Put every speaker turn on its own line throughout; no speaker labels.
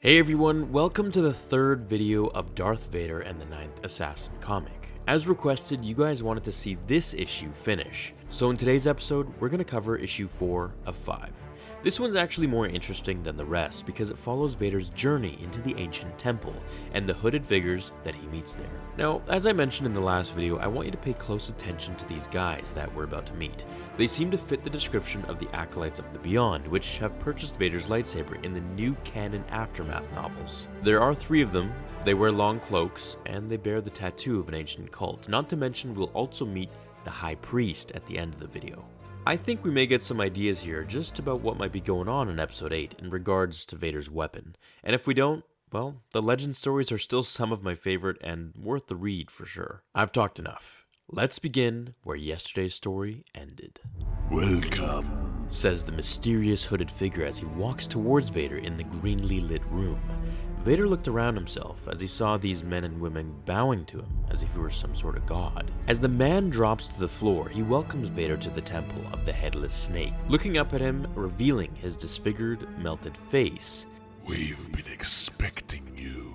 Hey everyone, welcome to the third video of Darth Vader and the Ninth Assassin comic. As requested, you guys wanted to see this issue finish, so in today's episode, we're going to cover issue 4 of 5. This one's actually more interesting than the rest because it follows Vader's journey into the ancient temple and the hooded figures that he meets there. Now, as I mentioned in the last video, I want you to pay close attention to these guys that we're about to meet. They seem to fit the description of the Acolytes of the Beyond, which have purchased Vader's lightsaber in the new canon Aftermath novels. There are 3 of them, they wear long cloaks, and they bear the tattoo of an ancient cult. Not to mention, we'll also meet the High Priest at the end of the video. I think we may get some ideas here just about what might be going on in episode 8 in regards to Vader's weapon, and if we don't, well, the legend stories are still some of my favorite and worth the read for sure. I've talked enough. Let's begin where yesterday's story ended.
Welcome,
says the mysterious hooded figure as he walks towards Vader in the greenly lit room. Vader looked around himself as he saw these men and women bowing to him as if he were some sort of god. As the man drops to the floor, he welcomes Vader to the temple of the Headless Snake, looking up at him, revealing his disfigured, melted face.
We've been expecting you.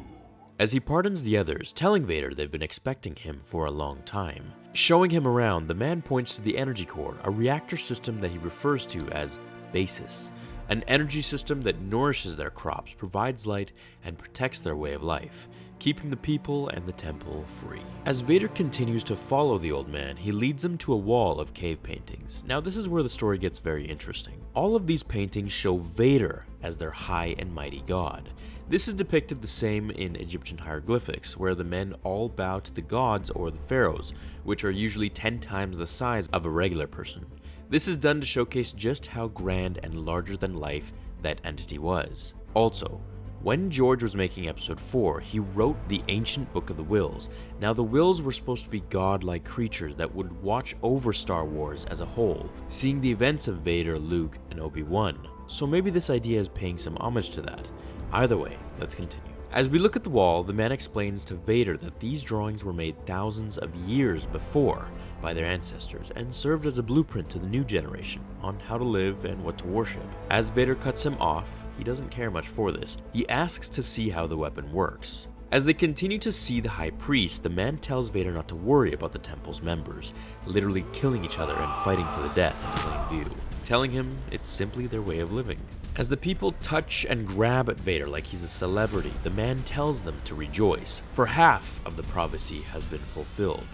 As he pardons the others, telling Vader they've been expecting him for a long time. Showing him around, the man points to the energy core, a reactor system that he refers to as Basis. An energy system that nourishes their crops, provides light, and protects their way of life, keeping the people and the temple free. As Vader continues to follow the old man, he leads him to a wall of cave paintings. Now this is where the story gets very interesting. All of these paintings show Vader as their high and mighty god. This is depicted the same in Egyptian hieroglyphics, where the men all bow to the gods or the pharaohs, which are usually 10 times the size of a regular person. This is done to showcase just how grand and larger than life that entity was. Also, when George was making episode 4, he wrote the ancient Book of the Wills. Now the Wills were supposed to be godlike creatures that would watch over Star Wars as a whole, seeing the events of Vader, Luke, and Obi-Wan. So maybe this idea is paying some homage to that. Either way, let's continue. As we look at the wall, the man explains to Vader that these drawings were made thousands of years before by their ancestors and served as a blueprint to the new generation on how to live and what to worship. As Vader cuts him off, he doesn't care much for this. He asks to see how the weapon works. As they continue to see the High Priest, the man tells Vader not to worry about the temple's members, literally killing each other and fighting to the death in plain view, telling him it's simply their way of living. As the people touch and grab at Vader like he's a celebrity, the man tells them to rejoice, for half of the prophecy has been fulfilled.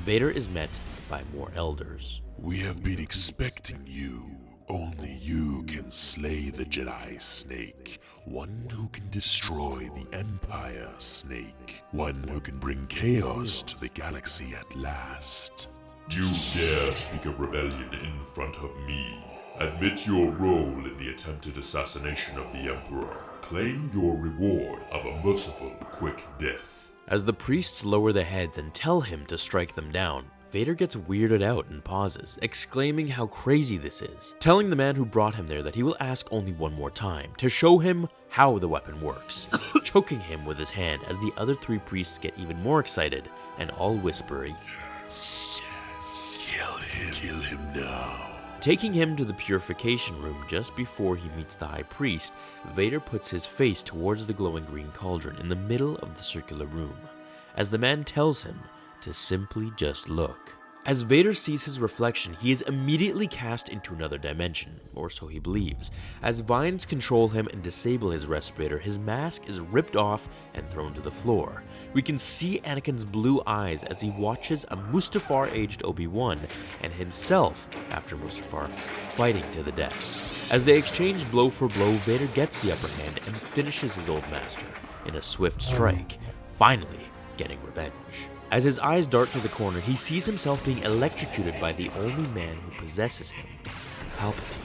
Vader is met by more elders.
We have been expecting you. Only you can slay the Jedi Snake. One who can destroy the Empire Snake. One who can bring chaos to the galaxy at last.
You dare speak of rebellion in front of me. Admit your role in the attempted assassination of the Emperor. Claim your reward of a merciful, quick death.
As the priests lower their heads and tell him to strike them down, Vader gets weirded out and pauses, exclaiming how crazy this is, telling the man who brought him there that he will ask only one more time, to show him how the weapon works, choking him with his hand as the other 3 priests get even more excited and all whisper,
Yes, kill him now.
Taking him to the purification room just before he meets the High Priest, Vader puts his face towards the glowing green cauldron in the middle of the circular room, as the man tells him to simply just look. As Vader sees his reflection, he is immediately cast into another dimension, or so he believes. As vines control him and disable his respirator, his mask is ripped off and thrown to the floor. We can see Anakin's blue eyes as he watches a Mustafar-aged Obi-Wan and himself, after Mustafar, fighting to the death. As they exchange blow for blow, Vader gets the upper hand and finishes his old master in a swift strike, finally getting revenge. As his eyes dart to the corner, he sees himself being electrocuted by the only man who possesses him, Palpatine.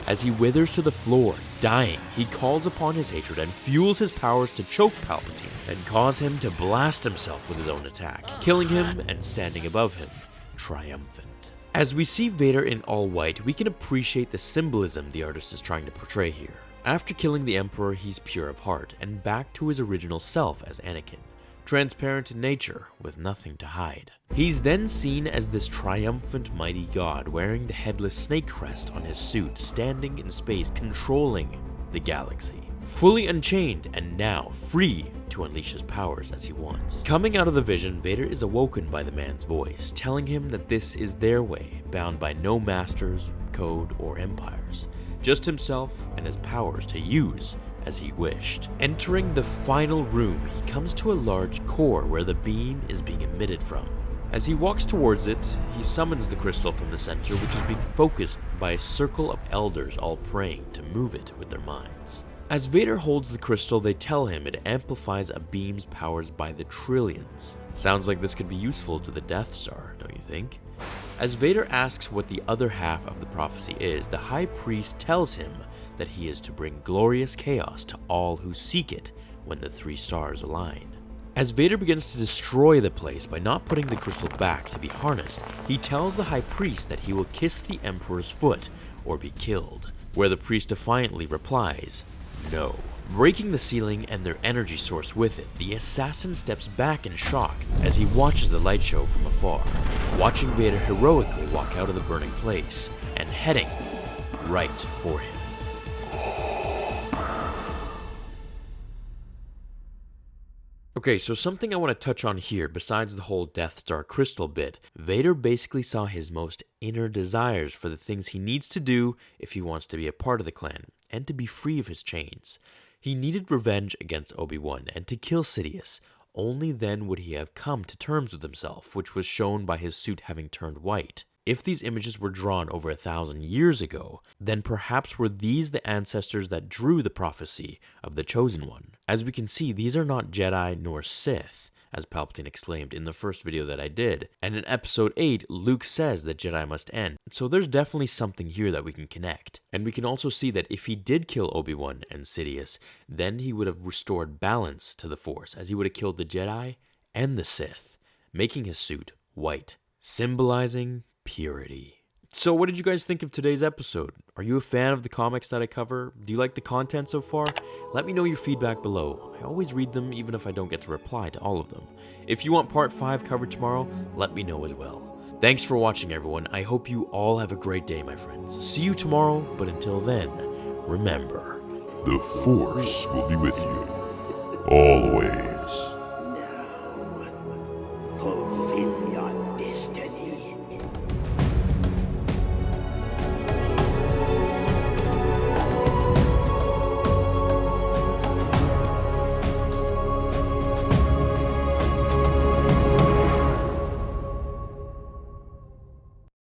As he withers to the floor, dying, he calls upon his hatred and fuels his powers to choke Palpatine and cause him to blast himself with his own attack, killing him and standing above him, triumphant. As we see Vader in all white, we can appreciate the symbolism the artist is trying to portray here. After killing the Emperor, he's pure of heart and back to his original self as Anakin. Transparent in nature, with nothing to hide. He's then seen as this triumphant mighty god wearing the headless snake crest on his suit, standing in space, controlling the galaxy. fully unchained and now free to unleash his powers as he wants. Coming out of the vision, Vader is awoken by the man's voice, telling him that this is their way, bound by no masters, code, or empires, just himself and his powers to use as he wished. Entering the final room, he comes to a large core where the beam is being emitted from. As he walks towards it, he summons the crystal from the center, which is being focused by a circle of elders all praying to move it with their minds. As Vader holds the crystal, they tell him it amplifies a beam's powers by the trillions. Sounds like this could be useful to the Death Star, don't you think? As Vader asks what the other half of the prophecy is, the High Priest tells him that he is to bring glorious chaos to all who seek it when the 3 stars align. As Vader begins to destroy the place by not putting the crystal back to be harnessed, he tells the High Priest that he will kiss the Emperor's foot or be killed, where the priest defiantly replies, "No." Breaking the ceiling and their energy source with it, the assassin steps back in shock as he watches the light show from afar, watching Vader heroically walk out of the burning place and heading right for him. Okay, so something I want to touch on here, besides the whole Death Star crystal bit, Vader basically saw his most inner desires for the things he needs to do if he wants to be a part of the clan, and to be free of his chains. He needed revenge against Obi-Wan, and to kill Sidious. Only then would he have come to terms with himself, which was shown by his suit having turned white. If these images were drawn over 1,000 years ago, then perhaps were these the ancestors that drew the prophecy of the Chosen One. As we can see, these are not Jedi nor Sith, as Palpatine exclaimed in the first video that I did. And in episode 8, Luke says that Jedi must end. So there's definitely something here that we can connect. And we can also see that if he did kill Obi-Wan and Sidious, then he would have restored balance to the Force, as he would have killed the Jedi and the Sith, making his suit white, symbolizing purity. So what did you guys think of today's episode? Are you a fan of the comics that I cover? Do you like the content so far? Let me know your feedback below. I always read them even if I don't get to reply to all of them. If you want part 5 covered tomorrow, let me know as well. Thanks for watching, everyone. I hope you all have a great day, my friends. See you tomorrow, but until then, remember,
The Force will be with you always.